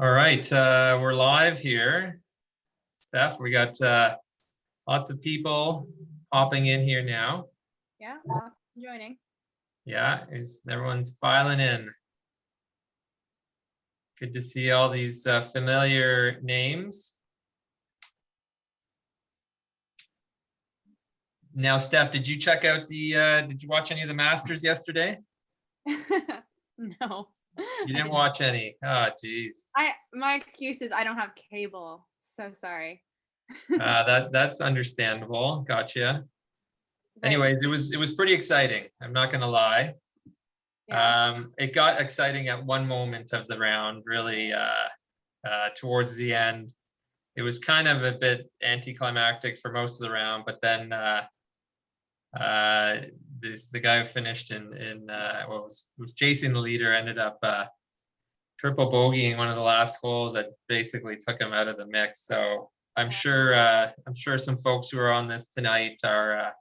All right, we're live here. Steph, we got lots of people hopping in here now. Yeah, lots joining. Yeah, everyone's filing in. Good to see all these familiar names. Now, Steph, did you check out did you watch any of the Masters yesterday? No. You didn't watch any? Oh, geez. My excuse is I don't have cable. So sorry. That's understandable. Gotcha. But, Anyways, it was pretty exciting. I'm not gonna lie. yeah. It got exciting at one moment of the round, really towards the end. It was kind of a bit anticlimactic for most of the round, but then the guy who finished in was chasing the leader ended up triple bogeying one of the last holes that basically took him out of the mix. So I'm sure some folks who are on this tonight are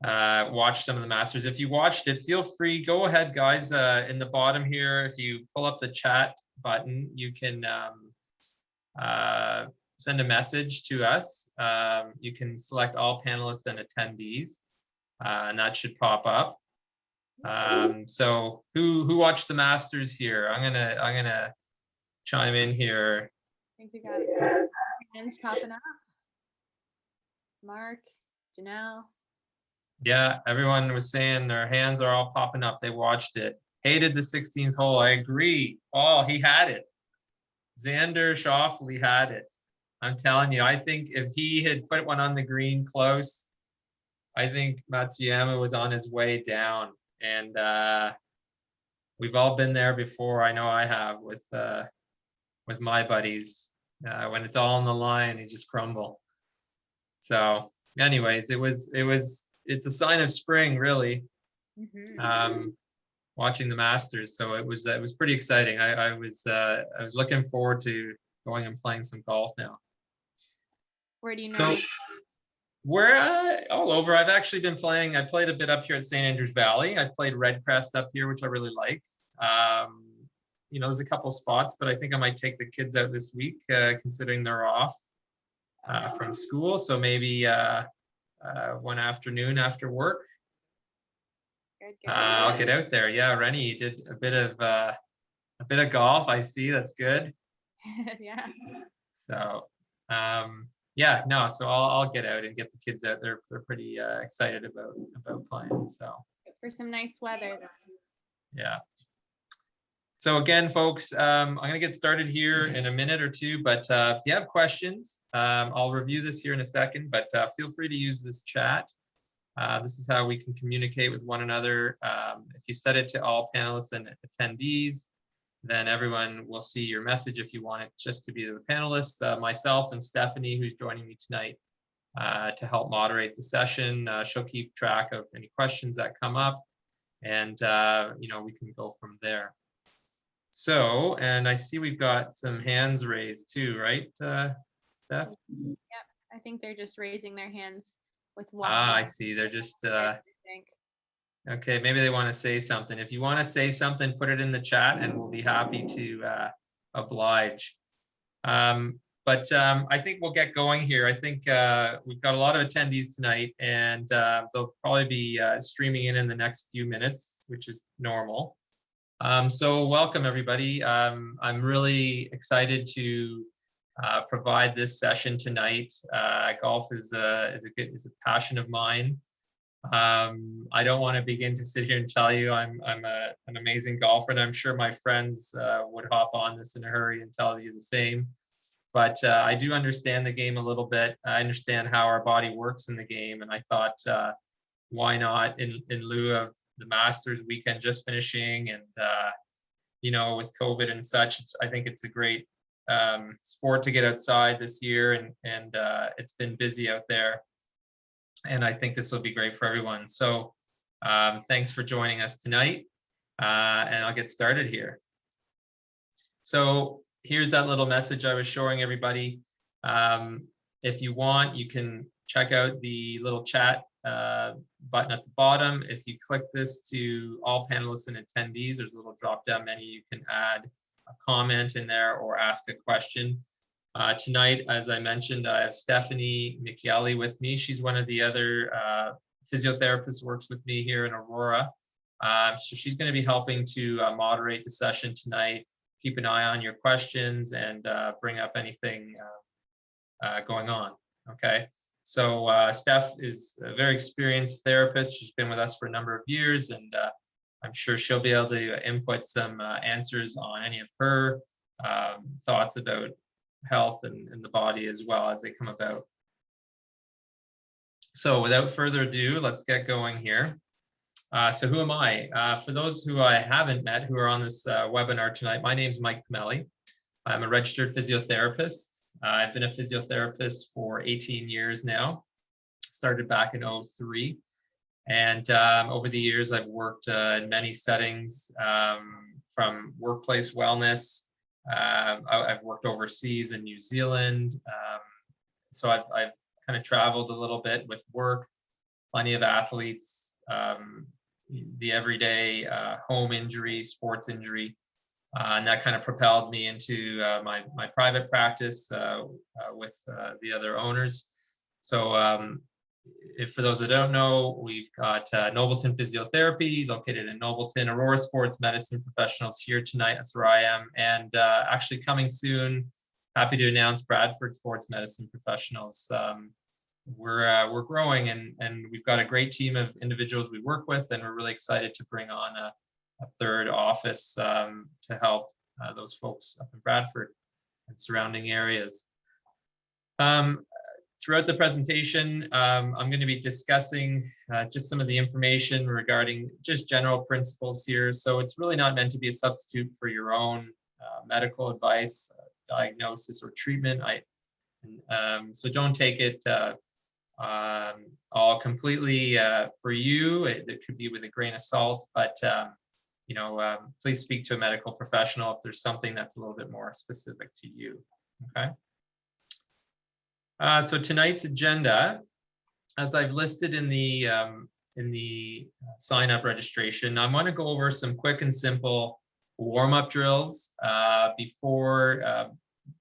watch some of the Masters. If you watched it, feel free, go ahead, guys. In the bottom here, if you pull up the chat button, you can send a message to us. You can select all panelists and attendees, and that should pop up. So who watched the Masters here? I'm gonna chime in here. I think we got hands popping up. Mark, Janelle. Yeah, everyone was saying their hands are all popping up. They watched it. Hated the 16th hole. I agree. Oh, he had it. Xander Schauffele had it. I'm telling you, I think if he had put one on the green close, I think Matsuyama was on his way down. And we've all been there before. I know I have with my buddies. When it's all on the line, you just crumble. So, anyways, it's a sign of spring, really. Mm-hmm. Watching the Masters, so it was pretty exciting. I was looking forward to going and playing some golf now. Where do you know? So we're all over. I've actually been playing. I played a bit up here at St. Andrews Valley. I played Redcrest up here, which I really like. There's a couple spots, but I think I might take the kids out this week, considering they're off from school. So maybe one afternoon after work. Good. I'll get out there. Yeah, Rennie, you did a bit of golf. I see. That's good. Yeah. So, so I'll get out and get the kids out. They're pretty excited about playing. So for some nice weather. Yeah. So again, folks, I'm going to get started here in a minute or two, but if you have questions, I'll review this here in a second, but feel free to use this chat. This is how we can communicate with one another. If you set it to all panelists and attendees, then everyone will see your message if you want it just to be the panelists. Myself and Stephanie, who's joining me tonight to help moderate the session, she'll keep track of any questions that come up, and we can go from there. So, and I see we've got some hands raised too, right, Steph? Yep, I think they're just raising their hands with one. I see. They're just okay. Maybe they want to say something. If you want to say something, put it in the chat, and we'll be happy to oblige. But I think we'll get going here. I think we've got a lot of attendees tonight, and they'll probably be streaming in the next few minutes, which is normal. So welcome, everybody. I'm really excited to provide this session tonight. Golf is a passion of mine. I don't want to begin to sit here and tell you I'm an amazing golfer, and I'm sure my friends would hop on this in a hurry and tell you the same. But I do understand the game a little bit. I understand how our body works in the game, and I thought, why not, in lieu of the Masters weekend just finishing, and with COVID and such, I think it's a great sport to get outside this year, and it's been busy out there, and I think this will be great for everyone. So thanks for joining us tonight, and I'll get started here. So here's that little message I was showing everybody. If you want, you can check out the little chat button at the bottom. If you click this to all panelists and attendees, there's a little drop down menu. You can add comment in there or ask a question. Tonight, as I mentioned, I have Stephanie Micheli with me. She's one of the other physiotherapists who works with me here in Aurora. So she's going to be helping to moderate the session tonight, keep an eye on your questions, and bring up anything going on. Okay. So Steph is a very experienced therapist. She's been with us for a number of years, and I'm sure she'll be able to input some answers on any of her thoughts about health and the body as well as they come about. So without further ado, let's get going here. So who am I? For those who I haven't met who are on this webinar tonight, my name is Mike Pameli. I'm a registered physiotherapist. I've been a physiotherapist for 18 years now. Started back in 2003. And over the years, I've worked in many settings, from workplace wellness. I've worked overseas in New Zealand. So I've kind of traveled a little bit with work, plenty of athletes, the everyday home injury, sports injury. And that kind of propelled me into my private practice with the other owners. So if for those that don't know, we've got Nobleton Physiotherapy located in Nobleton. Aurora Sports Medicine Professionals here tonight. That's where I am. And actually coming soon, happy to announce Bradford Sports Medicine Professionals. We're growing, and we've got a great team of individuals we work with, and we're really excited to bring on a third office to help those folks up in Bradford and surrounding areas. Throughout the presentation, I'm going to be discussing just some of the information regarding just general principles here. So it's really not meant to be a substitute for your own medical advice, diagnosis, or treatment. So don't take it all completely for you. It could be with a grain of salt, but please speak to a medical professional if there's something that's a little bit more specific to you. Okay. So tonight's agenda, as I've listed in the sign-up registration, I want to go over some quick and simple warm-up drills before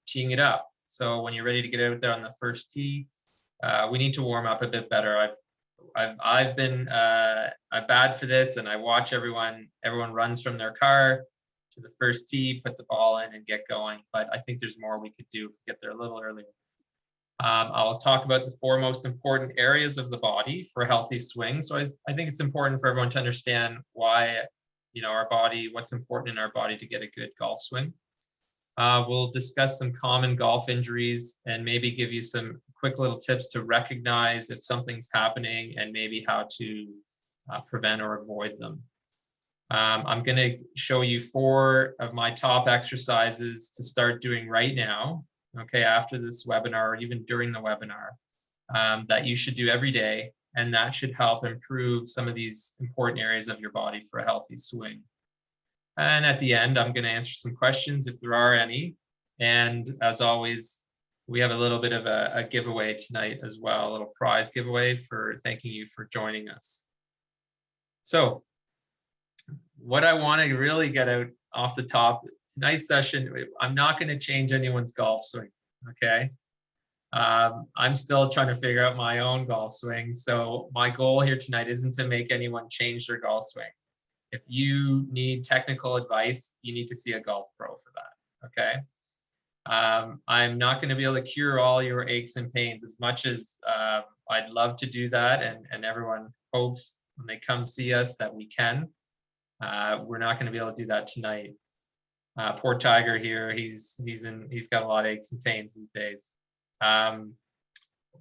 teeing it up. So when you're ready to get out there on the first tee, we need to warm up a bit better. I've been bad for this, and I watch everyone runs from their car to the first tee, put the ball in, and get going. But I think there's more we could do if we get there a little earlier. I'll talk about the 4 most important areas of the body for a healthy swing. So I think it's important for everyone to understand why, our body, what's important in our body to get a good golf swing. We'll discuss some common golf injuries and maybe give you some quick little tips to recognize if something's happening and maybe how to prevent or avoid them. I'm going to show you 4 of my top exercises to start doing right now, okay, after this webinar or even during the webinar, that you should do every day, and that should help improve some of these important areas of your body for a healthy swing. And at the end, I'm going to answer some questions if there are any. And as always, we have a little bit of a giveaway tonight as well, a little prize giveaway for thanking you for joining us. So what I want to really get out off the top, tonight's session, I'm not going to change anyone's golf swing, okay? I'm still trying to figure out my own golf swing. So my goal here tonight isn't to make anyone change their golf swing. If you need technical advice, you need to see a golf pro for that, okay? I'm not going to be able to cure all your aches and pains as much as I'd love to do that, and everyone hopes when they come see us that we can. We're not going to be able to do that tonight. Poor Tiger here, he's got a lot of aches and pains these days.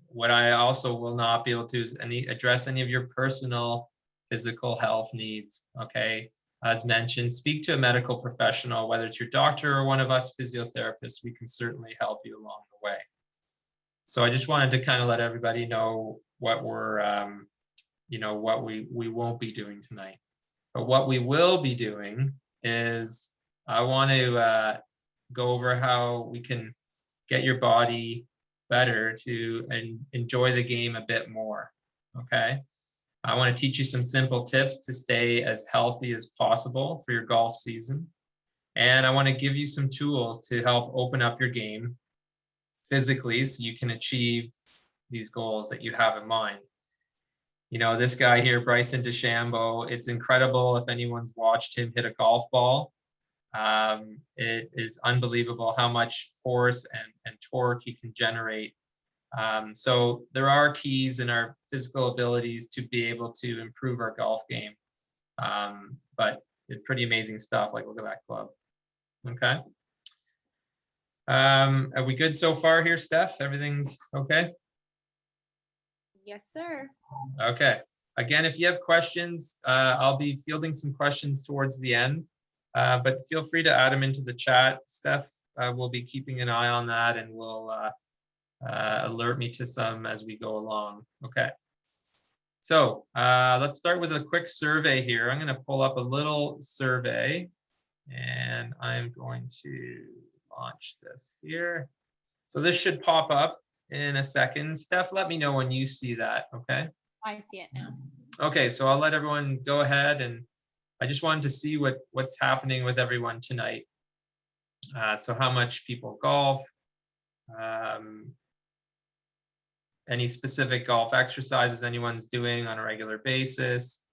What I also will not be able to do is address any of your personal physical health needs, okay? As mentioned, speak to a medical professional, whether it's your doctor or one of us physiotherapists. We can certainly help you along the way. So I just wanted to kind of let everybody know what we're, what we won't be doing tonight. But what we will be doing is I want to go over how we can get your body better to enjoy the game a bit more, okay? I want to teach you some simple tips to stay as healthy as possible for your golf season. And I want to give you some tools to help open up your game physically so you can achieve these goals that you have in mind. You know, this guy here, Bryson DeChambeau, it's incredible if anyone's watched him hit a golf ball. It is unbelievable how much force and torque he can generate. So there are keys in our physical abilities to be able to improve our golf game. But it's pretty amazing stuff. Like, look at that club. Okay. Are we good so far here, Steph? Everything's okay? Yes, sir. Okay. Again, if you have questions, I'll be fielding some questions towards the end, but feel free to add them into the chat. Steph will be keeping an eye on that and will alert me to some as we go along. Okay. So let's start with a quick survey here. I'm going to pull up a little survey and I'm going to launch this here. So this should pop up in a second. Steph, let me know when you see that, okay? I see it now. Okay, so I'll let everyone go ahead, and I just wanted to see what's happening with everyone tonight. So how much people golf, any specific golf exercises anyone's doing on a regular basis,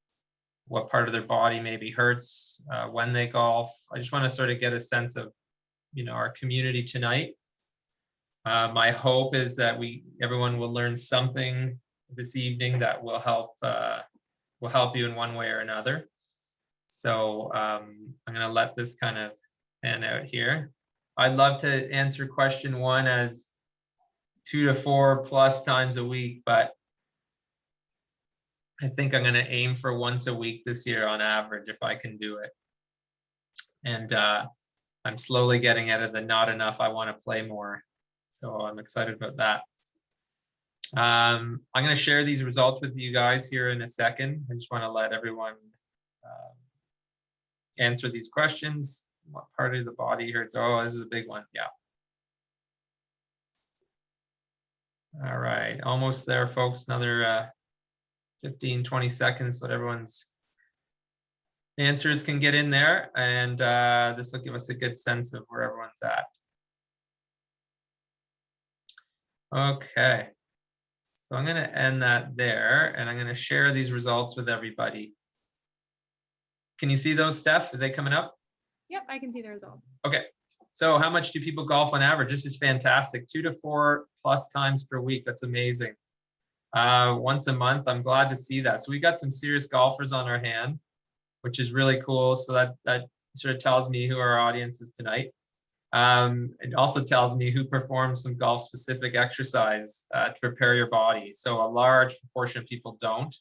what part of their body maybe hurts when they golf. I just want to sort of get a sense of, you know, our community tonight. My hope is that everyone will learn something this evening that will help you in one way or another. So I'm going to let this kind of pan out here. I'd love to answer question one as 2 to 4 plus times a week, but I think I'm going to aim for once a week this year on average, if I can do it. And I'm slowly getting out of the not enough, I want to play more. So I'm excited about that. I'm going to share these results with you guys here in a second. I just want to let everyone answer these questions. What part of the body hurts? Oh, this is a big one. Yeah. All right. Almost there, folks. Another 15, 20 seconds, but everyone's answers can get in there. And this will give us a good sense of where everyone's at. Okay. So I'm going to end that there, and I'm going to share these results with everybody. Can you see those, Steph? Are they coming up? Yep, I can see the results. Okay. So how much do people golf on average? This is fantastic. 2 to 4 plus times per week. That's amazing. Once a month. I'm glad to see that. So we got some serious golfers on our hand, which is really cool. So that sort of tells me who our audience is tonight. It also tells me who performs some golf specific exercise to prepare your body. So a large proportion of people don't.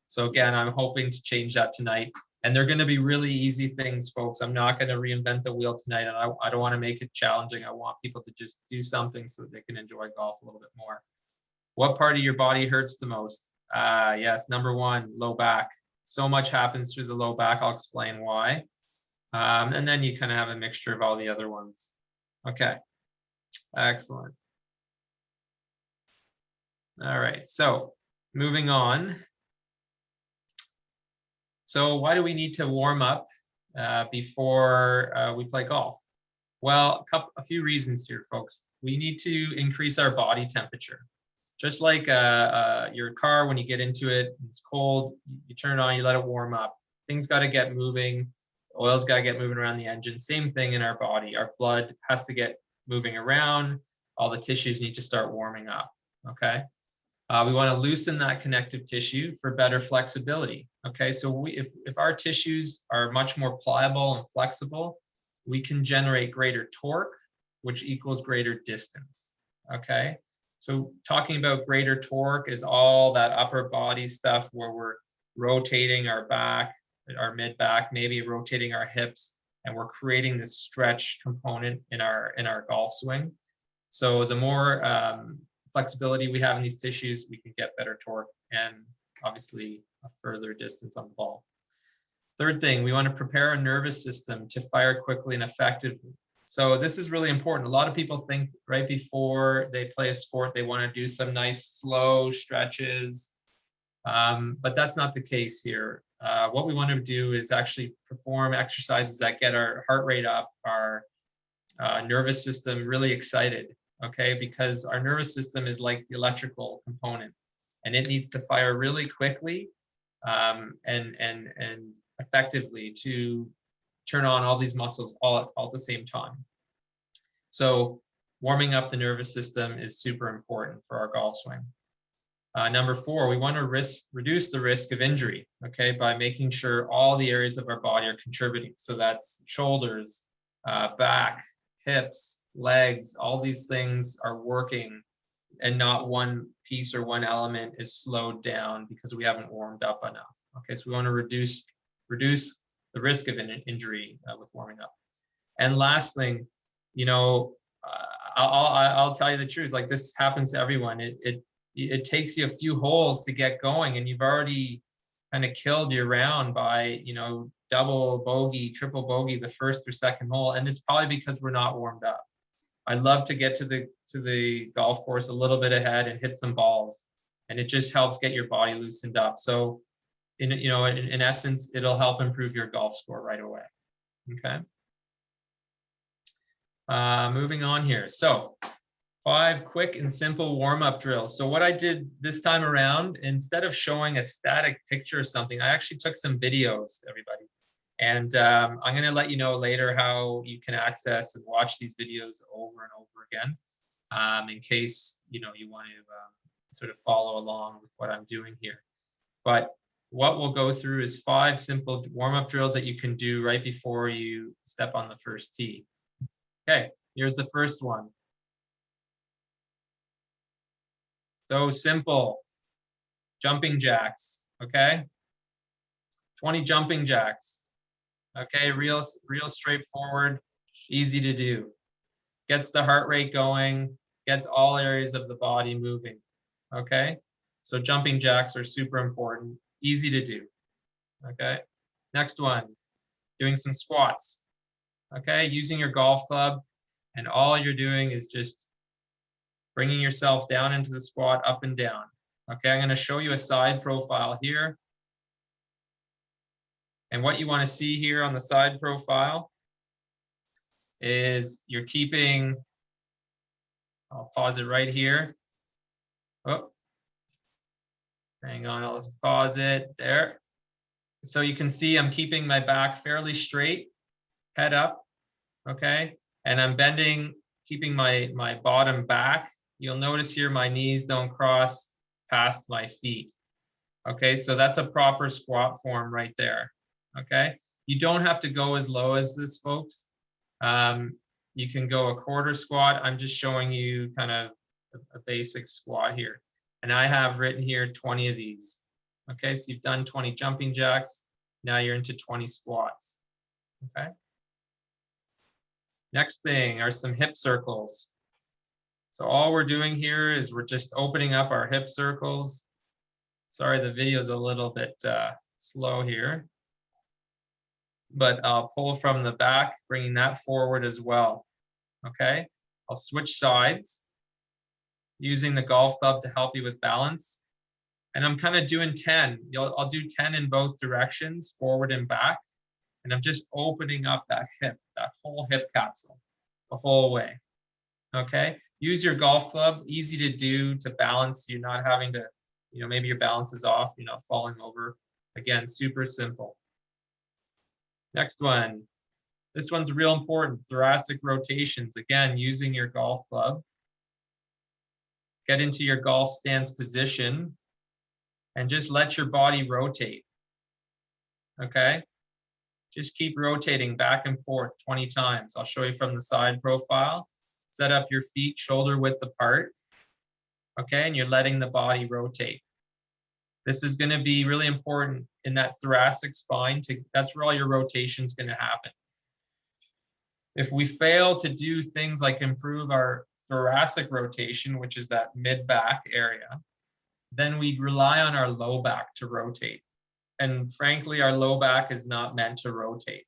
So again, I'm hoping to change that tonight. And they're going to be really easy things, folks. I'm not going to reinvent the wheel tonight, and I don't want to make it challenging. I want people to just do something so that they can enjoy golf a little bit more. What part of your body hurts the most? Yes, number one, low back. So much happens through the low back. I'll explain why. And then you kind of have a mixture of all the other ones. Okay, excellent. All right, so moving on. So why do we need to warm up before we play golf? Well, a few reasons here, folks. We need to increase our body temperature. Just like your car, when you get into it, it's cold, you turn it on, you let it warm up. Things got to get moving. Oil's got to get moving around the engine. Same thing in our body. Our blood has to get moving around. All the tissues need to start warming up, okay? We want to loosen that connective tissue for better flexibility, okay? So if our tissues are much more pliable and flexible, we can generate greater torque, which equals greater distance, okay? So talking about greater torque is all that upper body stuff where we're rotating our back, our mid back, maybe rotating our hips, and we're creating this stretch component in our golf swing. So the more flexibility we have in these tissues, we can get better torque and obviously a further distance on the ball. Third thing, we want to prepare our nervous system to fire quickly and effectively. So this is really important. A lot of people think right before they play a sport, they want to do some nice slow stretches, but that's not the case here. what we want to do is actually perform exercises that get our heart rate up, our nervous system really excited, okay? Because our nervous system is like the electrical component, and it needs to fire really quickly and effectively to turn on all these muscles all at the same time. So warming up the nervous system is super important for our golf swing. Number 4, we want to reduce the risk of injury, okay, by making sure all the areas of our body are contributing. So that's shoulders, back, hips, legs, all these things are working, and not one piece or one element is slowed down because we haven't warmed up enough. Okay, so we want to reduce the risk of an injury with warming up. And last thing, you know, I'll tell you the truth. Like, this happens to everyone. It takes you a few holes to get going, and you've already kind of killed your round by, you know, double bogey, triple bogey the first or second hole, and it's probably because we're not warmed up. I love to get to the golf course a little bit ahead and hit some balls, and it just helps get your body loosened up. So, in essence, it'll help improve your golf score right away. Okay. Moving on here. So 5 quick and simple warm-up drills. So what I did this time around, instead of showing a static picture or something, I actually took some videos, everybody. And I'm going to let you know later how you can access and watch these videos over and over again, in case you want to sort of follow along with what I'm doing here. But what we'll go through is 5 simple warm-up drills that you can do right before you step on the first tee. Okay, here's the first one. So simple, jumping jacks, okay? 20 jumping jacks, okay? Real straightforward, easy to do. Gets the heart rate going, gets all areas of the body moving, okay? So jumping jacks are super important, easy to do, okay? Next one, doing some squats, okay? Using your golf club, and all you're doing is just bringing yourself down into the squat, up and down. Okay, I'm going to show you a side profile here. And what you want to see here on the side profile is you're keeping, I'll pause it right here. Oh, hang on, I'll just pause it there. So you can see I'm keeping my back fairly straight, head up, okay? And I'm bending, keeping my bottom back. You'll notice here my knees don't cross past my feet. Okay, so that's a proper squat form right there. Okay, you don't have to go as low as this, folks. You can go a quarter squat. I'm just showing you kind of a basic squat here. And I have written here 20 of these. Okay, so you've done 20 jumping jacks. Now you're into 20 squats. Okay. Next thing are some hip circles. So all we're doing here is we're just opening up our hip circles. Sorry, the video is a little bit slow here. But I'll pull from the back, bringing that forward as well. Okay, I'll switch sides using the golf club to help you with balance. And I'm kind of doing 10. I'll do 10 in both directions, forward and back. And I'm just opening up that hip, that whole hip capsule, the whole way. Okay, use your golf club, easy to do to balance. You're not having to, maybe your balance is off, falling over. Again, super simple. Next one. This one's real important. Thoracic rotations. Again, using your golf club. Get into your golf stance position and just let your body rotate. Okay? Just keep rotating back and forth 20 times. I'll show you from the side profile. Set up your feet shoulder width apart. Okay, and you're letting the body rotate. This is going to be really important in that thoracic spine. That's where all your rotation is going to happen. If we fail to do things like improve our thoracic rotation, which is that mid-back area, then we rely on our low back to rotate. And frankly, our low back is not meant to rotate.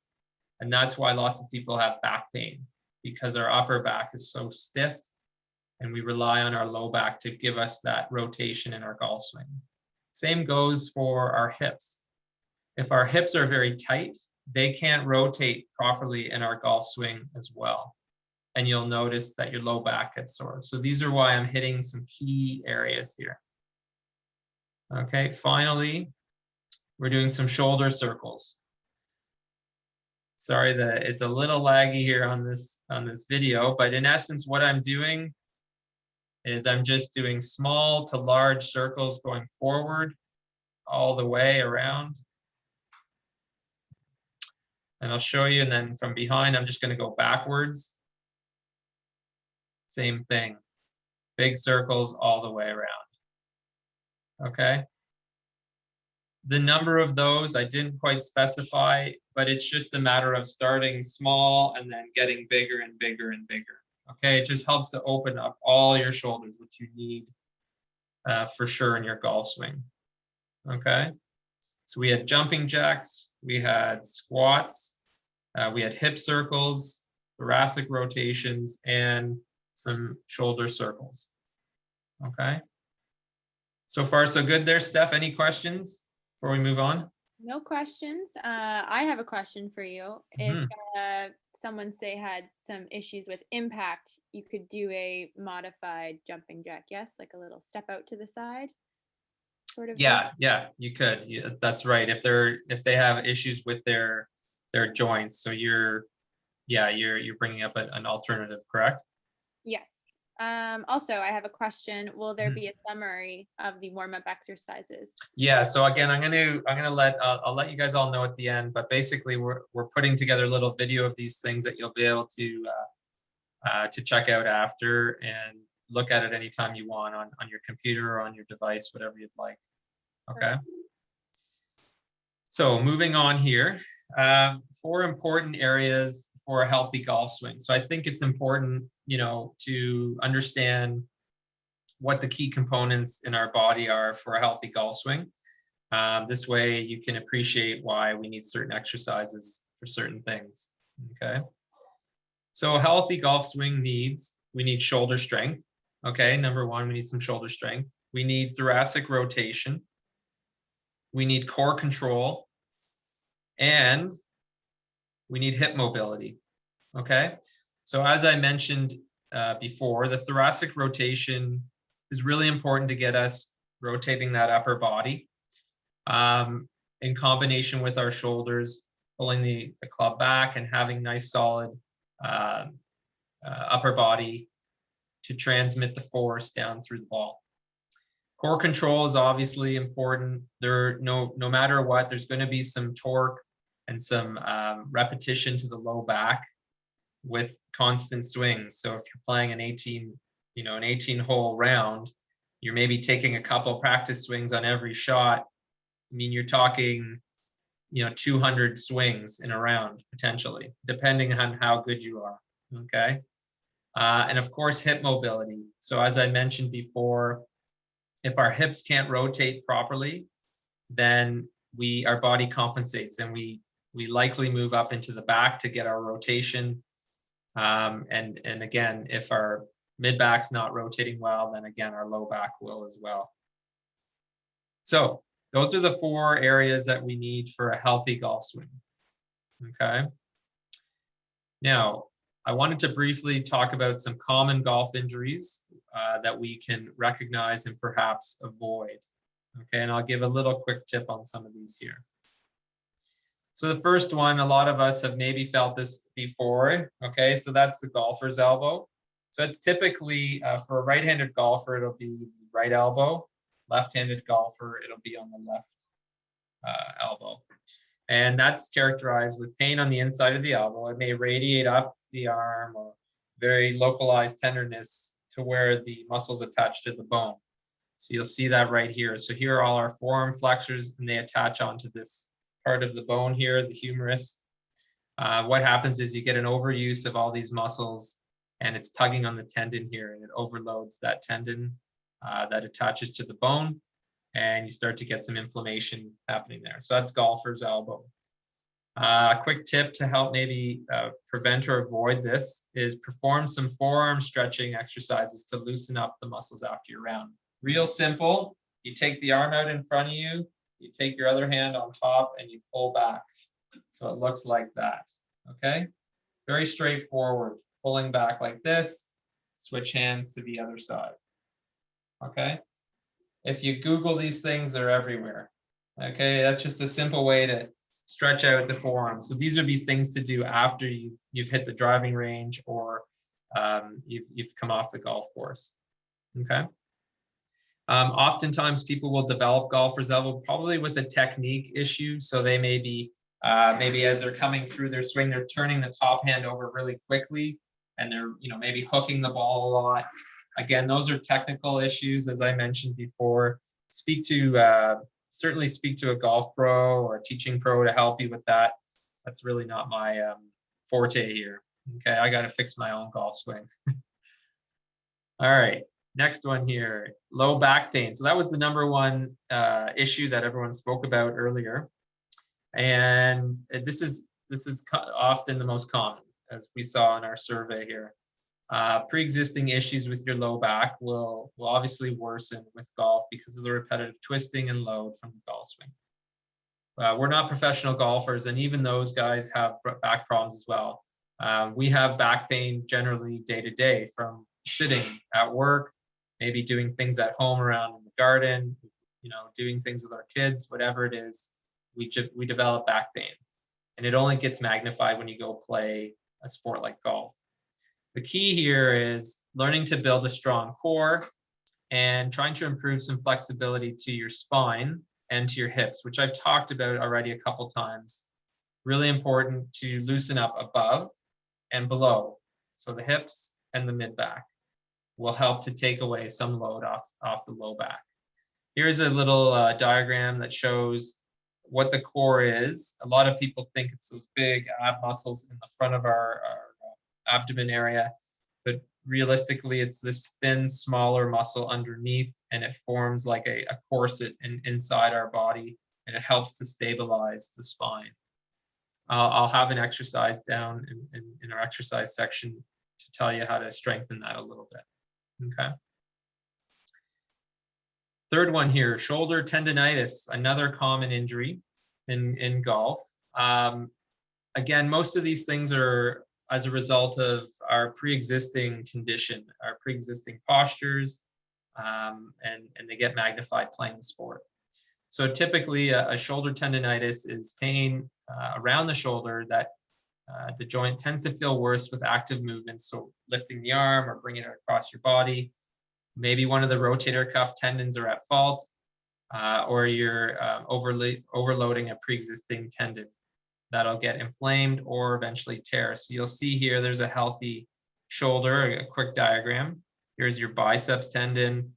And that's why lots of people have back pain, because our upper back is so stiff and we rely on our low back to give us that rotation in our golf swing. Same goes for our hips. If our hips are very tight, they can't rotate properly in our golf swing as well. And you'll notice that your low back gets sore. So these are why I'm hitting some key areas here. Okay, finally, we're doing some shoulder circles. Sorry that it's a little laggy here on this video, but in essence, what I'm doing is I'm just doing small to large circles going forward all the way around. And I'll show you, and then from behind, I'm just going to go backwards. Same thing, big circles all the way around. Okay. The number of those I didn't quite specify, but it's just a matter of starting small and then getting bigger and bigger and bigger. Okay, it just helps to open up all your shoulders, which you need for sure in your golf swing. Okay, so we had jumping jacks, we had squats, we had hip circles, thoracic rotations, and some shoulder circles. Okay, so far so good there, Steph. Any questions before we move on? No questions. I have a question for you. If someone, say, had some issues with impact, you could do a modified jumping jack, yes? Like a little step out to the side sort of Yeah, thing? yeah, you could. Yeah, that's right. If they have issues with their joints, so you're bringing up an alternative, correct? Yes. Also, I have a question. Will there be a summary of the warm-up exercises? Yeah. So again, I'll let you guys all know at the end. But basically, we're putting together a little video of these things that you'll be able to check out after and look at it anytime you want on your computer or on your device, whatever you'd like. Okay. So moving on here, 4 important areas for a healthy golf swing. So I think it's important, to understand what the key components in our body are for a healthy golf swing. This way you can appreciate why we need certain exercises for certain things. Okay. So a healthy golf swing we need shoulder strength. Okay. Number 1, we need some shoulder strength. We need thoracic rotation. We need core control, and we need hip mobility. Okay. So as I mentioned before, the thoracic rotation is really important to get us rotating that upper body in combination with our shoulders, pulling the club back and having nice solid upper body to transmit the force down through the ball. Core control is obviously important. No matter what, there's going to be some torque and some repetition to the low back with constant swings. So if you're playing an 18-hole round, you're maybe taking a couple practice swings on every shot. I mean, you're talking, 200 swings in a round potentially, depending on how good you are. Okay. And of course, hip mobility. So as I mentioned before, if our hips can't rotate properly, then our body compensates and we likely move up into the back to get our rotation. And again, if our mid back's not rotating well, then again, our low back will as well. So those are the 4 areas that we need for a healthy golf swing. Okay. Now, I wanted to briefly talk about some common golf injuries that we can recognize and perhaps avoid. Okay, and I'll give a little quick tip on some of these here. So the first one, a lot of us have maybe felt this before. Okay, so that's the golfer's elbow. So it's typically for a right-handed golfer, it'll be the right elbow. Left-handed golfer, it'll be on the left elbow. And that's characterized with pain on the inside of the elbow. It may radiate up the arm or very localized tenderness to where the muscles attach to the bone. So you'll see that right here. So here are all our forearm flexors, and they attach onto this part of the bone here, the humerus. What happens is you get an overuse of all these muscles, and it's tugging on the tendon here, and it overloads that tendon that attaches to the bone, and you start to get some inflammation happening there. So that's golfer's elbow. A quick tip to help maybe prevent or avoid this is perform some forearm stretching exercises to loosen up the muscles after your round. Real simple. You take the arm out in front of you, You take your other hand on top and you pull back. So it looks like that, okay? Very straightforward, pulling back like this, switch hands to the other side, okay? If you Google these things, they're everywhere, okay? That's just a simple way to stretch out the forearm. So these would be things to do after you've hit the driving range or you've come off the golf course, okay? Oftentimes people will develop golfer's elbow probably with a technique issue. So they may be, maybe as they're coming through their swing, they're turning the top hand over really quickly and they're, maybe hooking the ball a lot. Again, those are technical issues, as I mentioned before. Certainly speak to a golf pro or a teaching pro to help you with that. That's really not my forte here. Okay, I got to fix my own golf swing. All right. Next one here, low back pain. So that was the number one issue that everyone spoke about earlier. And this is often the most common, as we saw in our survey here. Pre-existing issues with your low back will obviously worsen with golf because of the repetitive twisting and load from the golf swing. We're not professional golfers, and even those guys have back problems as well. We have back pain generally day to day from sitting at work, maybe doing things at home around in the garden, doing things with our kids, whatever it is, we develop back pain. And it only gets magnified when you go play a sport like golf. The key here is learning to build a strong core and trying to improve some flexibility to your spine and to your hips, which I've talked about already a couple times. Really important to loosen up above and below. So the hips and the mid back will help to take away some load off the low back. Here's a little diagram that shows what the core is. A lot of people think it's those big ab muscles in the front of our abdomen area, but realistically it's this thin, smaller muscle underneath, and it forms like a corset inside our body, and it helps to stabilize the spine. I'll have an exercise down in our exercise section to tell you how to strengthen that a little bit. Okay. Third one here, shoulder tendonitis, another common injury in golf. Again, most of these things are as a result of our pre-existing condition, our pre-existing postures, and they get magnified playing the sport. So typically a shoulder tendonitis is pain around the shoulder that the joint tends to feel worse with active movements. So lifting the arm or bringing it across your body. Maybe one of the rotator cuff tendons are at fault, or you're overloading a pre-existing tendon. That'll get inflamed or eventually tear. So you'll see here, there's a healthy shoulder, a quick diagram. Here's your biceps tendon.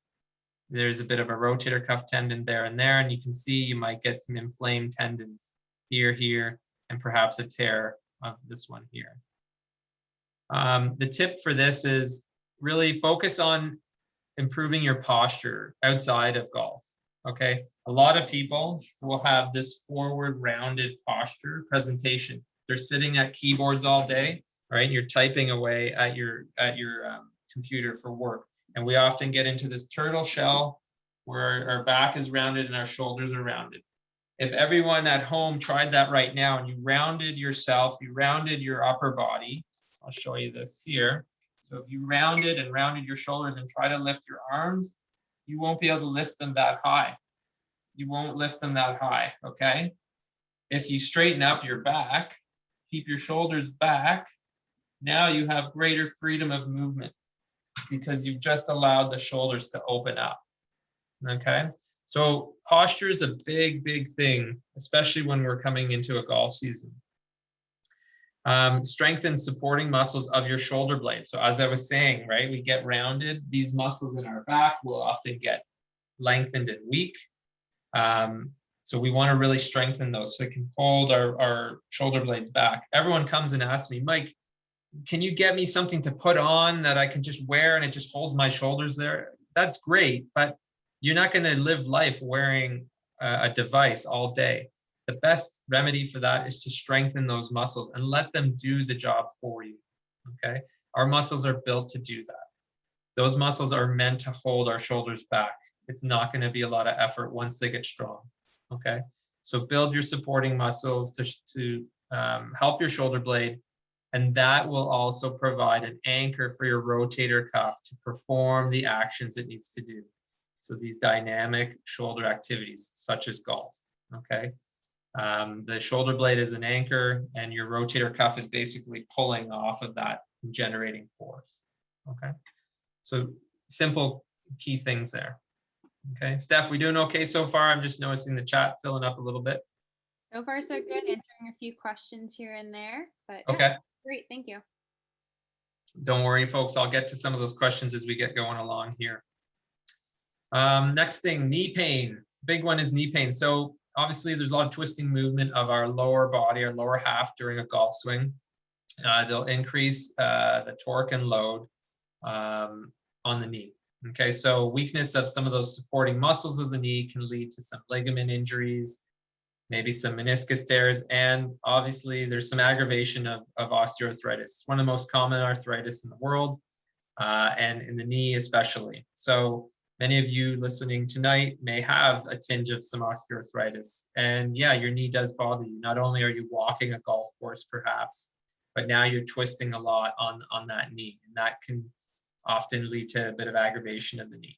There's a bit of a rotator cuff tendon there, and you can see you might get some inflamed tendons here, and perhaps a tear of this one here. The tip for this is really focus on improving your posture outside of golf. Okay, a lot of people will have this forward rounded posture presentation. They're sitting at keyboards all day, right? And you're typing away at your computer for work. And we often get into this turtle shell where our back is rounded and our shoulders are rounded. If everyone at home tried that right now and you rounded yourself, you rounded your upper body, I'll show you this here. So if you rounded your shoulders and try to lift your arms, you won't be able to lift them that high. You won't lift them that high, okay? If you straighten up your back, keep your shoulders back, now you have greater freedom of movement because you've just allowed the shoulders to open up, okay? So posture is a big, big thing, especially when we're coming into a golf season. Strengthen supporting muscles of your shoulder blade. So as I was saying, right, we get rounded. These muscles in our back will often get lengthened and weak. So we want to really strengthen those so they can hold our shoulder blades back. Everyone comes and asks me, Mike, can you get me something to put on that I can just wear and it just holds my shoulders there? That's great, but you're not going to live life wearing a device all day. The best remedy for that is to strengthen those muscles and let them do the job for you, okay? Our muscles are built to do that. Those muscles are meant to hold our shoulders back. It's not going to be a lot of effort once they get strong. Okay, so build your supporting muscles to help your shoulder blade, and that will also provide an anchor for your rotator cuff to perform the actions it needs to do. So these dynamic shoulder activities, such as golf. Okay, the shoulder blade is an anchor, and your rotator cuff is basically pulling off of that, generating force. Okay, so simple key things there. Okay, Steph, we doing okay so far? I'm just noticing the chat filling up a little bit. So far, so good. Answering a few questions here and there, but Okay. yeah, great. Thank you. Don't worry, folks. I'll get to some of those questions as we get going along here. Next thing, knee pain. Big one is knee pain. So obviously there's a lot of twisting movement of our lower body, our lower half during a golf swing. They'll increase the torque and load on the knee. Okay, so weakness of some of those supporting muscles of the knee can lead to some ligament injuries, maybe some meniscus tears, and obviously there's some aggravation of osteoarthritis. It's one of the most common arthritis in the world, and in the knee especially. So many of you listening tonight may have a tinge of some osteoarthritis. And yeah, your knee does bother you. Not only are you walking a golf course perhaps, but now you're twisting a lot on that knee. And that can often lead to a bit of aggravation of the knee.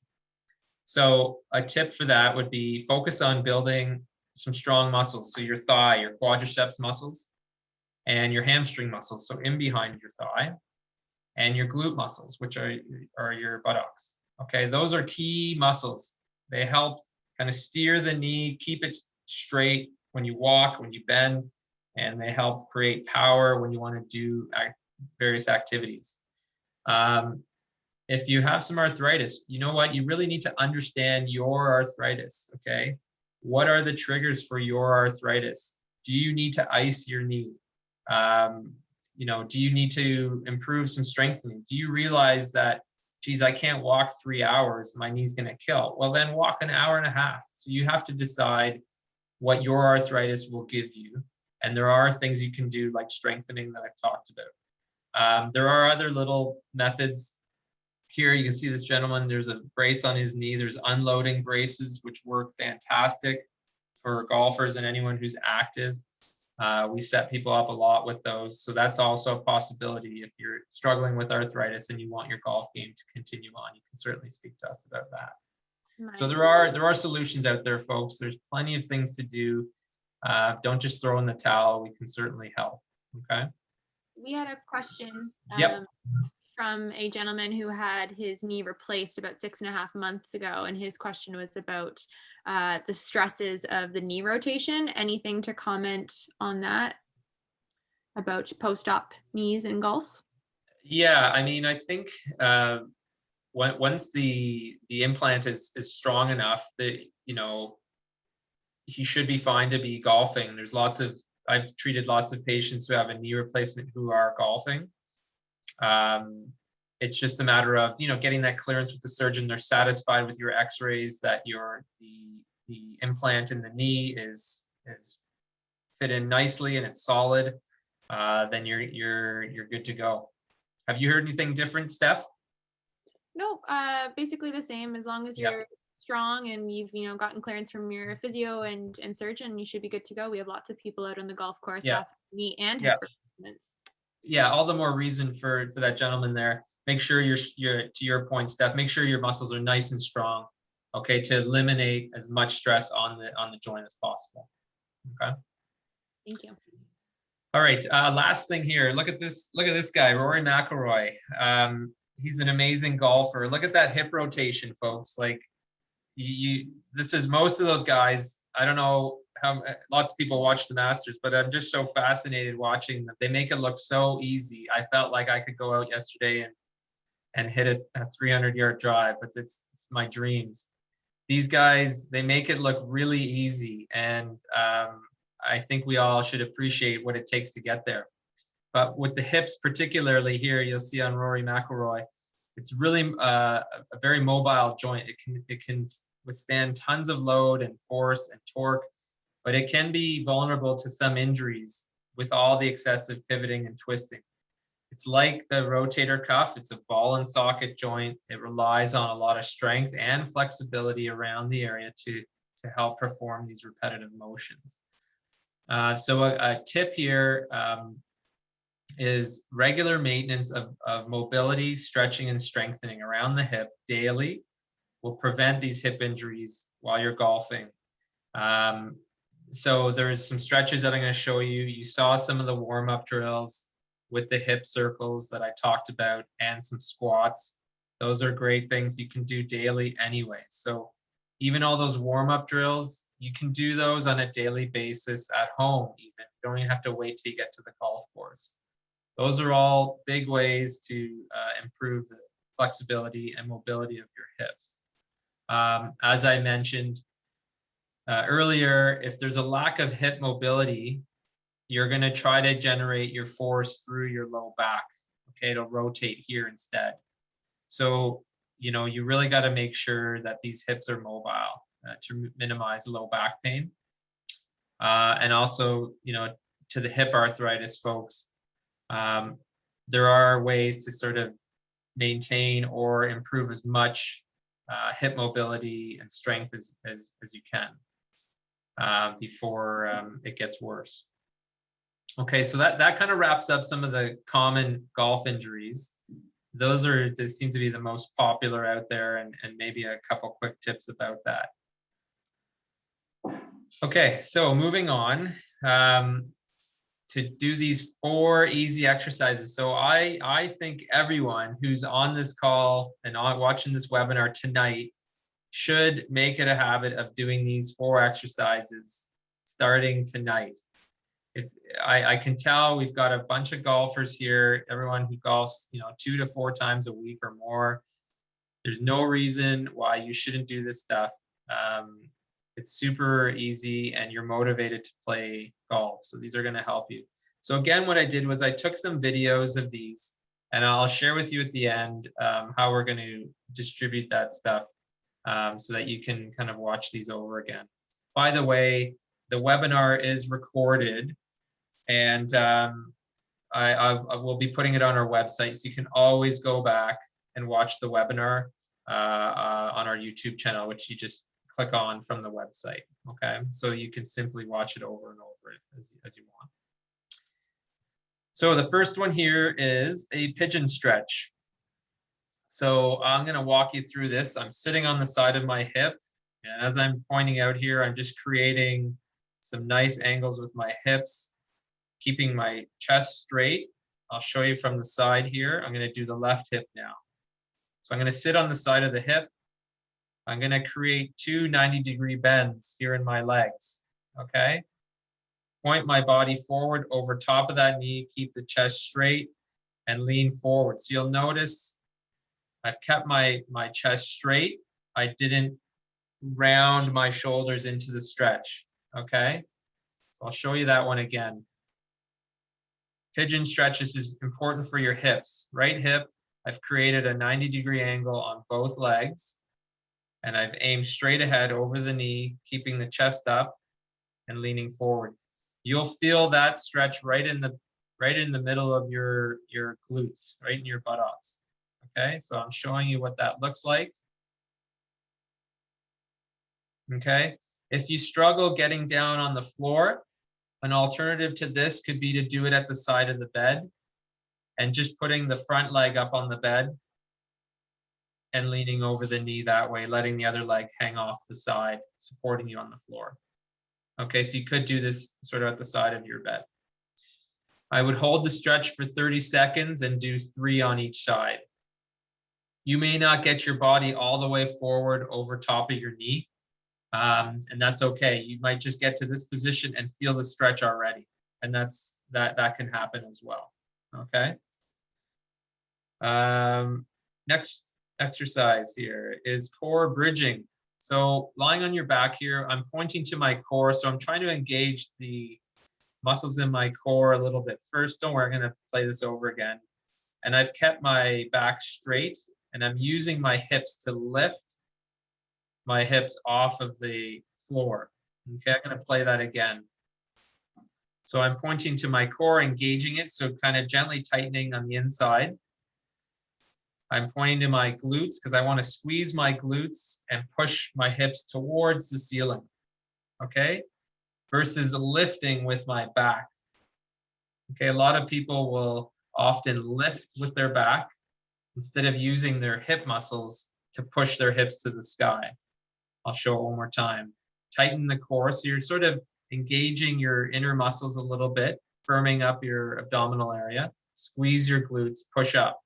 So a tip for that would be focus on building some strong muscles. So your thigh, your quadriceps muscles, and your hamstring muscles. So in behind your thigh, and your glute muscles, which are your buttocks. Okay, those are key muscles. They help kind of steer the knee, keep it straight when you walk, when you bend, and they help create power when you want to do various activities. If you have some arthritis, you know what? You really need to understand your arthritis, okay? What are the triggers for your arthritis? Do you need to ice your knee? Do you need to improve some strengthening? Do you realize that, geez, I can't walk 3 hours, my knee's gonna kill? Well, then walk an hour and a half. So you have to decide what your arthritis will give you. And there are things you can do like strengthening that I've talked about. There are other little methods. Here you can see this gentleman, there's a brace on his knee. There's unloading braces, which work fantastic for golfers and anyone who's active. We set people up a lot with those. So that's also a possibility. If you're struggling with arthritis and you want your golf game to continue on, you can certainly speak to us about that. So there are solutions out there, folks. There's plenty of things to do. Don't just throw in the towel. We can certainly help. Okay. We had a question Yep. from a gentleman who had his knee replaced about 6.5 months ago. And his question was about the stresses of the knee rotation. Anything to comment on that about post-op knees in golf? Yeah, I mean, I think once the implant is strong enough that, he should be fine to be golfing. I've treated lots of patients who have a knee replacement who are golfing. It's just a matter of, getting that clearance with the surgeon. They're satisfied with your x-rays that the implant in the knee is fit in nicely and it's solid. Then you're good to go. Have you heard anything different, Steph? No, basically the same. As long as you're strong and you've gotten clearance from your physio and surgeon, you should be good to go. We have lots of people out on the golf course after knee and hip replacements. Yeah, all the more reason for that gentleman there. Make sure you're to your point, Steph, make sure your muscles are nice and strong, okay, to eliminate as much stress on the joint as possible. Okay. Thank you. All right, last thing here. Look at this guy, Rory McIlroy. He's an amazing golfer. Look at that hip rotation, folks. Like this is most of those guys. I don't know how lots of people watch the Masters, but I'm just so fascinated watching them. They make it look so easy. I felt like I could go out yesterday and hit a 300-yard drive, but it's my dreams. These guys, they make it look really easy, and I think we all should appreciate what it takes to get there. But with the hips, particularly here, you'll see on Rory McIlroy, it's really a very mobile joint. It can withstand tons of load and force and torque, but it can be vulnerable to some injuries with all the excessive pivoting and twisting. It's like the rotator cuff. It's a ball and socket joint. It relies on a lot of strength and flexibility around the area to to help perform these repetitive motions. So a tip here is regular maintenance of mobility, stretching, and strengthening around the hip daily will prevent these hip injuries while you're golfing. So there's some stretches that I'm going to show you. You saw some of the warm-up drills with the hip circles that I talked about, and some squats. Those are great things you can do daily anyway. So even all those warm-up drills, you can do those on a daily basis at home even. You don't even have to wait till you get to the golf course. Those are all big ways to improve the flexibility and mobility of your hips. As I mentioned earlier, if there's a lack of hip mobility, you're going to try to generate your force through your low back. Okay, it'll rotate here instead. So, you know, you really got to make sure that these hips are mobile to minimize low back pain. And also, you know, to the hip arthritis folks, there are ways to sort of maintain or improve as much hip mobility and strength as you can before it gets worse. Okay, so that kind of wraps up some of the common golf injuries. They seem to be the most popular out there, and maybe a couple quick tips about that. Okay, so moving on to do these 4 easy exercises. So I think everyone who's on this call and watching this webinar tonight should make it a habit of doing these 4 exercises starting tonight. If I can tell we've got a bunch of golfers here, everyone who golfs, you know, 2 to 4 times a week or more. There's no reason why you shouldn't do this stuff. It's super easy and you're motivated to play golf. So these are going to help you. So again, what I did was I took some videos of these, and I'll share with you at the end how we're going to distribute that stuff so that you can kind of watch these over again. By the way, the webinar is recorded, and I will be putting it on our website, so you can always go back and watch the webinar on our YouTube channel, which you just click on from the website. Okay, so you can simply watch it over and over as you want. So the first one here is a pigeon stretch. So I'm going to walk you through this. I'm sitting on the side of my hip, and as I'm pointing out here, I'm just creating some nice angles with my hips, keeping my chest straight. I'll show you from the side here. I'm going to do the left hip now. So I'm going to sit on the side of the hip. I'm going to create 2 90-degree bends here in my legs. Okay. Point my body forward over top of that knee, keep the chest straight, and lean forward. So you'll notice I've kept my chest straight. I didn't round my shoulders into the stretch. Okay. So I'll show you that one again. Pigeon stretch, this is important for your hips. Right hip, I've created a 90-degree angle on both legs, and I've aimed straight ahead over the knee, keeping the chest up and leaning forward. You'll feel that stretch right in the middle of your glutes, right in your buttocks. Okay, so I'm showing you what that looks like. Okay, if you struggle getting down on the floor, an alternative to this could be to do it at the side of the bed and just putting the front leg up on the bed and leaning over the knee that way, letting the other leg hang off the side, supporting you on the floor. Okay, so you could do this sort of at the side of your bed. I would hold the stretch for 30 seconds and do 3 on each side. You may not get your body all the way forward over top of your knee, and that's okay. You might just get to this position and feel the stretch already, and that can happen as well. Okay. Next exercise here is core bridging. So lying on your back here, I'm pointing to my core, so I'm trying to engage the muscles in my core a little bit first. Don't worry, I'm going to play this over again. And I've kept my back straight, and I'm using my hips to lift my hips off of the floor. Okay, I'm going to play that again. So I'm pointing to my core, engaging it, so kind of gently tightening on the inside. I'm pointing to my glutes because I want to squeeze my glutes and push my hips towards the ceiling. okay, versus lifting with my back. Okay, a lot of people will often lift with their back instead of using their hip muscles to push their hips to the sky. I'll show it one more time. Tighten the core, so you're sort of engaging your inner muscles a little bit, firming up your abdominal area. Squeeze your glutes, push up.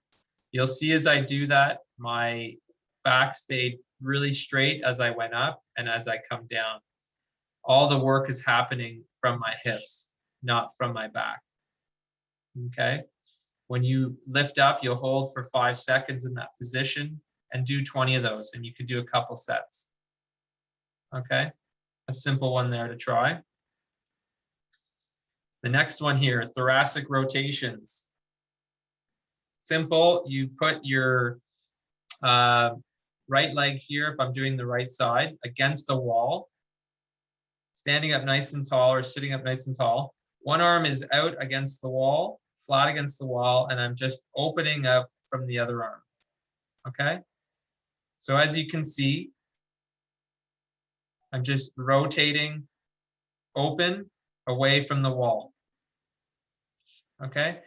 You'll see as I do that, my back stayed really straight as I went up and as I come down. All the work is happening from my hips, not from my back. Okay? When you lift up, you'll hold for 5 seconds in that position and do 20 of those, and you could do a couple sets. Okay? A simple one there to try. The next one here, thoracic rotations. Simple, you put your right leg here, if I'm doing the right side, against the wall, standing up nice and tall or sitting up nice and tall. One arm is out against the wall, flat against the wall, and I'm just opening up from the other arm. Okay? So as you can see, I'm just rotating open away from the wall. Okay?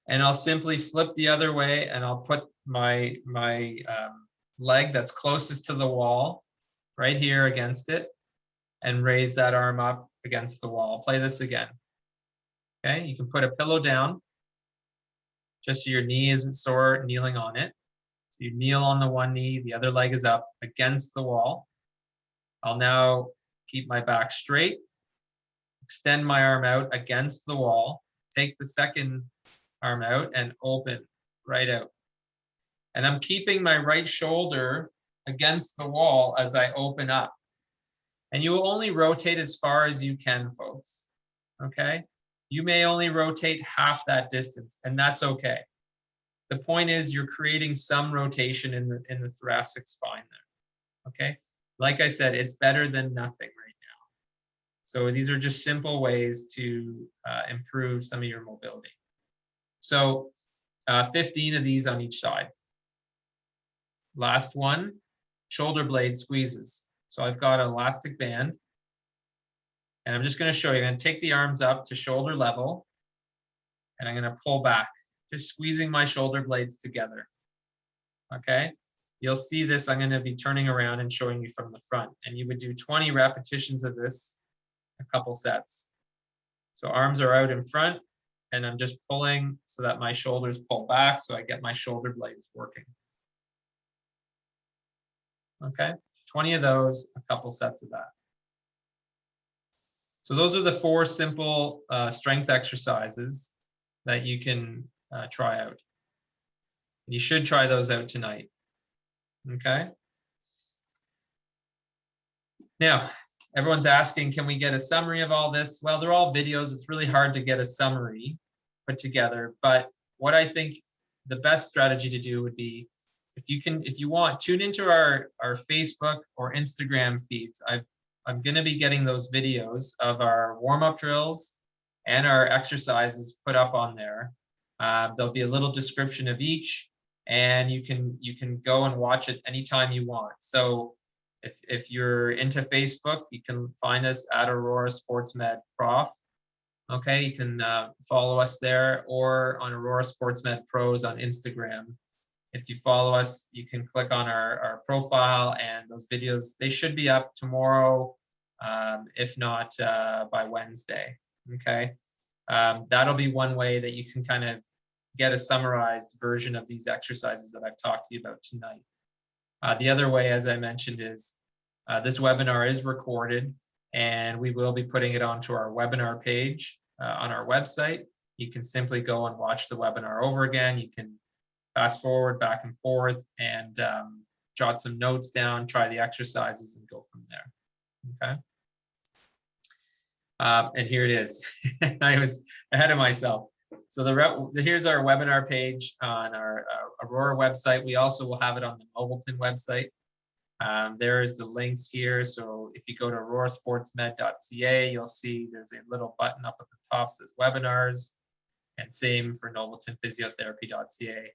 And I'll simply flip the other way and I'll put my leg that's closest to the wall right here against it and raise that arm up against the wall. Play this again. Okay, you can put a pillow down just so your knee isn't sore kneeling on it. So you kneel on the one knee, the other leg is up against the wall. I'll now keep my back straight, extend my arm out against the wall, take the second arm out and open right out. And I'm keeping my right shoulder against the wall as I open up. And you will only rotate as far as you can, folks. Okay? You may only rotate half that distance, and that's okay. The point is you're creating some rotation in the thoracic spine there. Okay? Like I said, it's better than nothing right now. So these are just simple ways to improve some of your mobility. So 15 of these on each side. Last one, shoulder blade squeezes. So I've got an elastic band, and I'm just going to show you. I'm going to take the arms up to shoulder level, and I'm going to pull back, just squeezing my shoulder blades together. Okay? You'll see this. I'm going to be turning around and showing you from the front, and you would do 20 repetitions of this, a couple sets. So arms are out in front, and I'm just pulling so that my shoulders pull back so I get my shoulder blades working. Okay, 20 of those, a couple sets of that. So those are the 4 simple strength exercises that you can try out. You should try those out tonight. Okay. Now, everyone's asking, can we get a summary of all this? Well, they're all videos. It's really hard to get a summary put together. But what I think the best strategy to do would be, if you want, tune into our Facebook or Instagram feeds. I'm going to be getting those videos of our warm-up drills and our exercises put up on there. There'll be a little description of each, and you can go and watch it anytime you want. So if you're into Facebook, you can find us at Aurora Sports Med Prof. Okay, you can follow us there, or on Aurora Sports Med Pros on Instagram. If you follow us, you can click on our profile, and those videos, they should be up tomorrow, if not by Wednesday. Okay, that'll be one way that you can kind of get a summarized version of these exercises that I've talked to you about tonight. The other way, as I mentioned, is this webinar is recorded, and we will be putting it onto our webinar page on our website. You can simply go and watch the webinar over again. You can fast forward, back and forth, and jot some notes down, try the exercises, and go from there. Okay. And here it is. I was ahead of myself. So here's our webinar page on our Aurora website. We also will have it on the Nobleton website. There's the links here. So if you go to aurorasportsmed.ca, you'll see there's a little button up at the top that says webinars, and same for nobletonphysiotherapy.ca.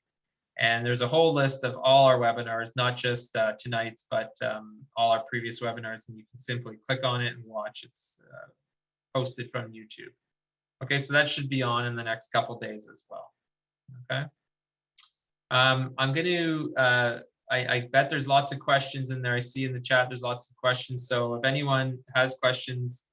And there's a whole list of all our webinars, not just tonight's, but all our previous webinars. And you can simply click on it and watch. It's posted from YouTube. Okay, so that should be on in the next couple days as well. Okay. I'm going to, I bet there's lots of questions in there. I see in the chat there's lots of questions. So if anyone has questions,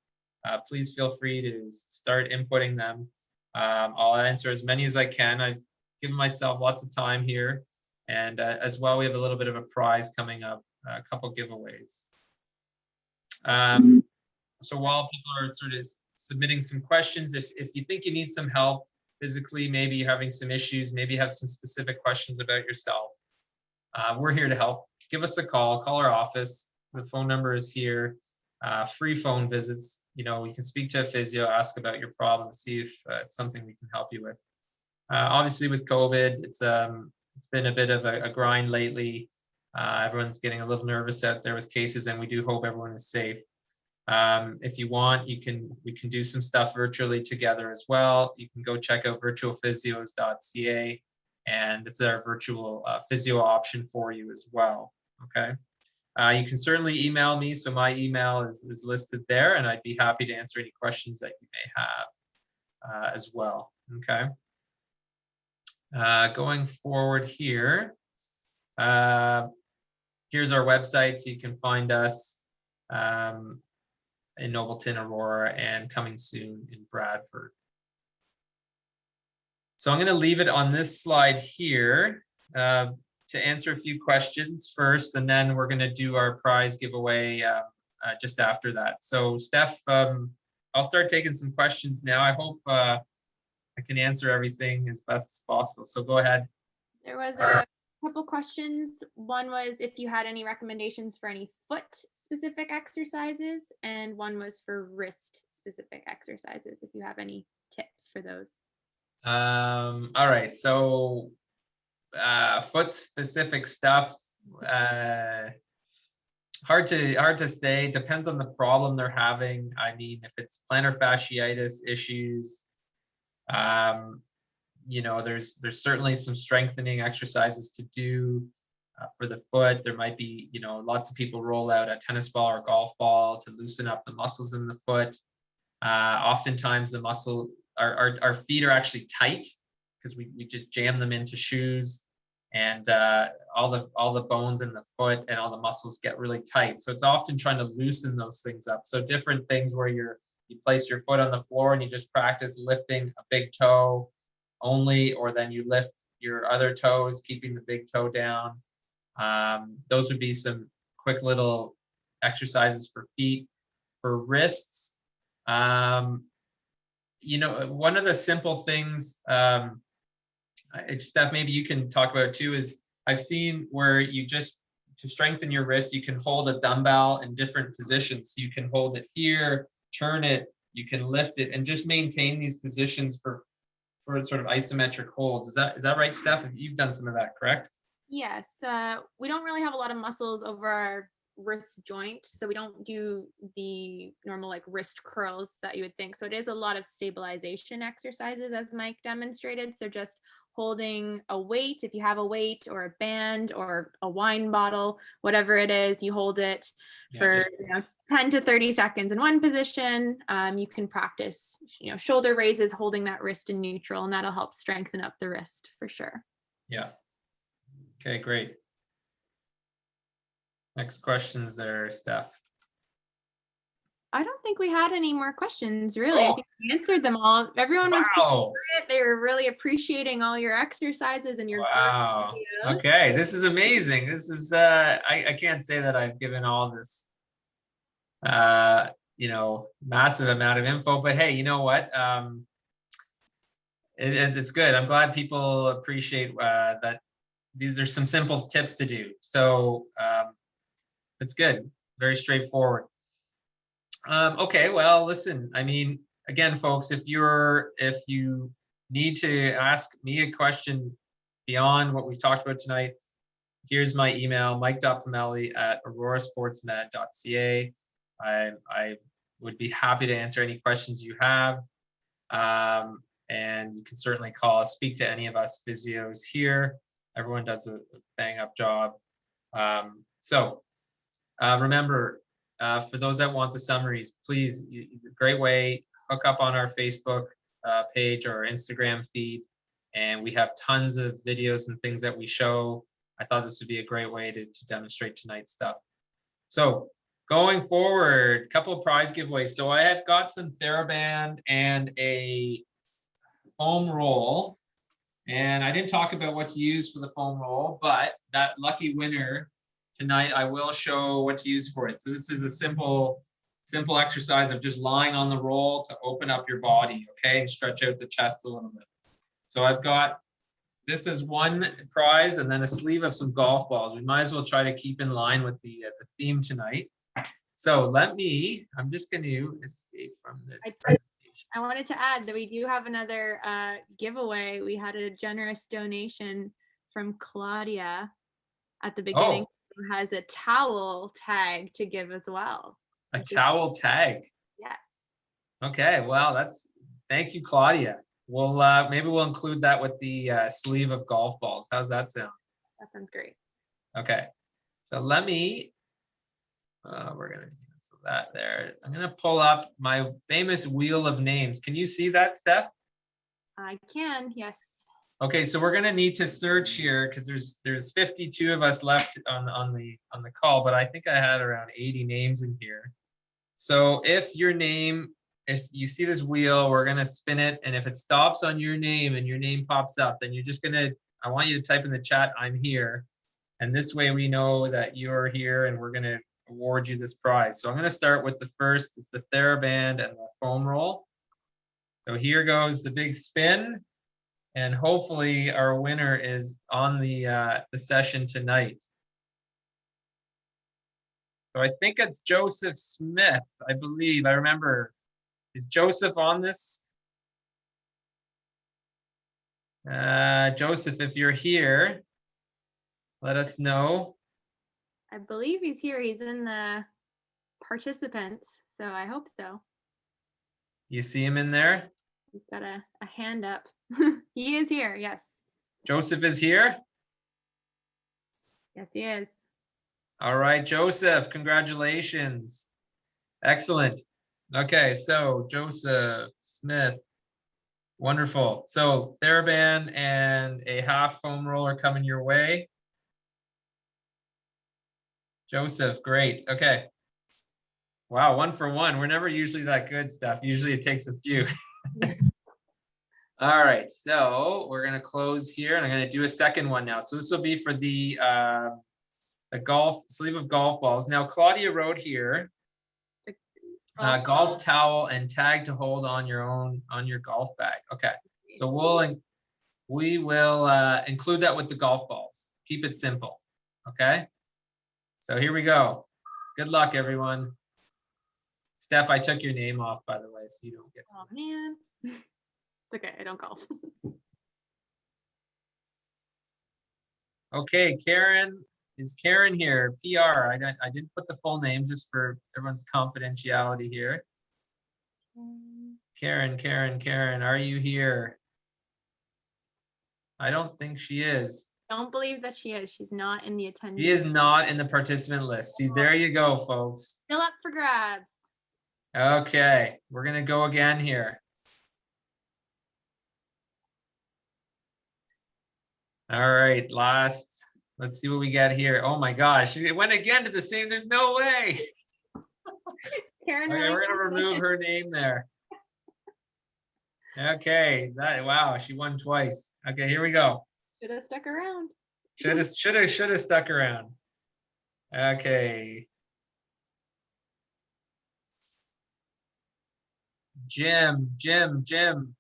please feel free to start inputting them. I'll answer as many as I can. I've given myself lots of time here. And as well, we have a little bit of a prize coming up, a couple giveaways. So while people are sort of submitting some questions, if you think you need some help physically, maybe you're having some issues, maybe you have some specific questions about yourself, we're here to help. Give us a call our office. The phone number is here. Free phone visits. You know, you can speak to a physio, ask about your problem, see if it's something we can help you with. Obviously with COVID, it's been a bit of a grind lately. Everyone's getting a little nervous out there with cases, and we do hope everyone is safe. If you want, we can do some stuff virtually together as well. You can go check out virtualphysios.ca, and it's our virtual physio option for you as well. Okay. You can certainly email me. So my email is listed there, and I'd be happy to answer any questions that you may have as well. Okay. Going forward here, here's our website. So you can find us in Nobleton, Aurora, and coming soon in Bradford. So I'm going to leave it on this slide here to answer a few questions first, and then we're going to do our prize giveaway just after that. So Steph, I'll start taking some questions now. I hope I can answer everything as best as possible. So go ahead. There was a couple questions. One was if you had any recommendations for any foot specific exercises, and one was for wrist specific exercises, if you have any tips for those. All right, so foot specific stuff, hard to say. Depends on the problem they're having. I mean, if it's plantar fasciitis issues, you know, there's certainly some strengthening exercises to do for the foot. There might be, you know, lots of people roll out a tennis ball or golf ball to loosen up the muscles in the foot. Oftentimes the muscle, our feet are actually tight because we just jam them into shoes, and all the bones in the foot and all the muscles get really tight. So it's often trying to loosen those things up. So different things where you place your foot on the floor and you just practice lifting a big toe only, or then you lift your other toes, keeping the big toe down. Those would be some quick little exercises for feet. For wrists, you know, one of the simple things, Steph, maybe you can talk about it too, is I've seen where you just, to strengthen your wrist, you can hold a dumbbell in different positions. You can hold it here, turn it, you can lift it, and just maintain these positions for sort of isometric hold. Is that right, Steph? You've done some of that, correct? Yes. We don't really have a lot of muscles over our wrist joint, so we don't do the normal like wrist curls that you would think. So it is a lot of stabilization exercises, as Mike demonstrated. So just holding a weight, if you have a weight or a band or a wine bottle, whatever it is, you hold it for 10 to 30 seconds in one position. You can practice, you know, shoulder raises, holding that wrist in neutral, and that'll help strengthen up the wrist for sure. Yeah. Okay, great. Next questions there, Steph. I don't think we had any more questions, really. I think we answered them all. Everyone was it. They were really appreciating all your exercises and your videos. Okay, this is amazing. This is I can't say that I've given all this you know, massive amount of info, but hey, you know what? It's good. I'm glad people appreciate that these are some simple tips to do. So it's good. Very straightforward. Okay, well, listen, I mean, again, folks, if you need to ask me a question beyond what we've talked about tonight, here's my email, mike.pameli@aurorasportsmed.ca. I would be happy to answer any questions you have. And you can certainly call us, speak to any of us physios here. Everyone does a bang up job. Remember, for those that want the summaries, please, great way, hook up on our Facebook page or our Instagram feed. And we have tons of videos and things that we show. I thought this would be a great way to demonstrate tonight's stuff. So going forward, couple of prize giveaways. So I have got some TheraBand and a foam roll. And I didn't talk about what to use for the foam roll, but that lucky winner tonight, I will show what to use for it. So this is a simple exercise of just lying on the roll to open up your body, okay, and stretch out the chest a little bit. So I've got this as one prize and then a sleeve of some golf balls. We might as well try to keep in line with the theme tonight. So I'm just going to escape from this presentation. I wanted to add that we do have another giveaway. We had a generous donation from Claudia at the beginning, who has a towel tag to give as well. A towel tag? Yes. Okay, well, thank you, Claudia. We'll maybe we'll include that with the sleeve of golf balls. How's that sound? That sounds great. Okay, so let me, we're gonna cancel that there. I'm gonna pull up my famous wheel of names. Can you see that, Steph? I can, yes. Okay, so we're gonna need to search here because there's 52 of us left on the call, but I think I had around 80 names in here. So if you see this wheel, we're gonna spin it, and if it stops on your name and your name pops up, then I want you to type in the chat, "I'm here," and this way we know that you're here, and we're gonna award you this prize. So I'm gonna start with the first. It's the TheraBand and the foam roll. So here goes the big spin. And hopefully our winner is on the session tonight. So I think it's Joseph Smith, I believe. I remember. Is Joseph on this? Joseph, if you're here, let us know. I believe he's here. He's in the participants, so I hope so. You see him in there? He's got a hand up. He is here, yes. Joseph is here? Yes, he is. All right, Joseph, congratulations. Excellent. Okay, so Joseph Smith, wonderful. So TheraBand and a half foam roller coming your way. Joseph, great. Okay. Wow, 1 for 1. We're never usually that good, Steph. Usually it takes a few. All right, so we're gonna close here, and I'm gonna do a second one now. So this will be for the sleeve of golf balls. Now Claudia wrote here, golf towel and tag to hold on your golf bag. Okay, so we will include that with the golf balls. Keep it simple. Okay, so here we go. Good luck, everyone. Steph, I took your name off, by the way, so you don't get to. Oh man. It's okay, I don't golf. Okay, Karen, is Karen here? PR, I didn't put the full name just for everyone's confidentiality here. Karen, are you here? I don't think she is. Don't believe that she is. She's not in the attendee. She is not in the participant list. See, there you go, folks. Still up for grabs. Okay, we're gonna go again here. All right, last. Let's see what we got here. Oh my gosh, it went again to the same. There's no way. Karen, okay, we're gonna remove her name there. Okay, wow, she won twice. Okay, here we go. Should have stuck around. Should have stuck around. Okay. Jim Hamilton?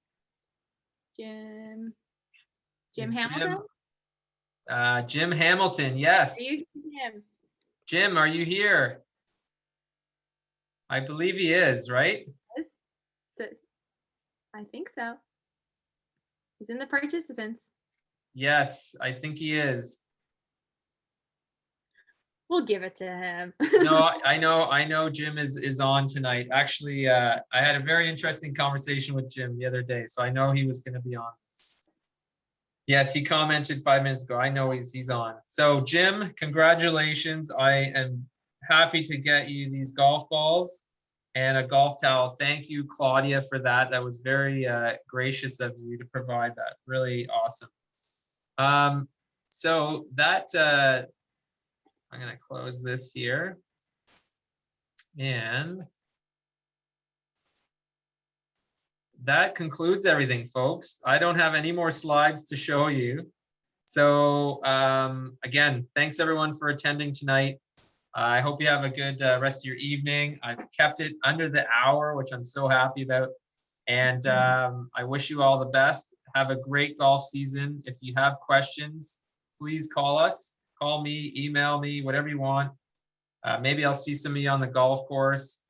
Jim Hamilton, yes. Are you Jim? Jim, are you here? I believe he is, right? Yes. I think so. He's in the participants. Yes, I think he is. We'll give it to him. No, I know Jim is on tonight. Actually, I had a very interesting conversation with Jim the other day, so I know he was going to be on. Yes, he commented 5 minutes ago. I know he's on. So Jim, congratulations. I am happy to get you these golf balls and a golf towel. Thank you, Claudia, for that. That was very gracious of you to provide that. Really awesome. So that I'm going to close this here. And that concludes everything, folks. I don't have any more slides to show you. So again, thanks everyone for attending tonight. I hope you have a good rest of your evening. I've kept it under the hour, which I'm so happy about. And I wish you all the best. Have a great golf season. If you have questions, please call us. Call me, email me, whatever you want. Maybe I'll see some of you on the golf course.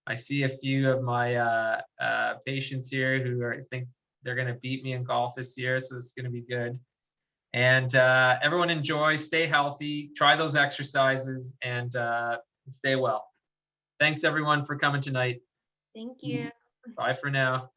I see a few of my patients here who think they're going to beat me in golf this year, so it's going to be good. And everyone enjoy, stay healthy, try those exercises, and stay well. Thanks everyone for coming tonight. Thank you. Bye for now.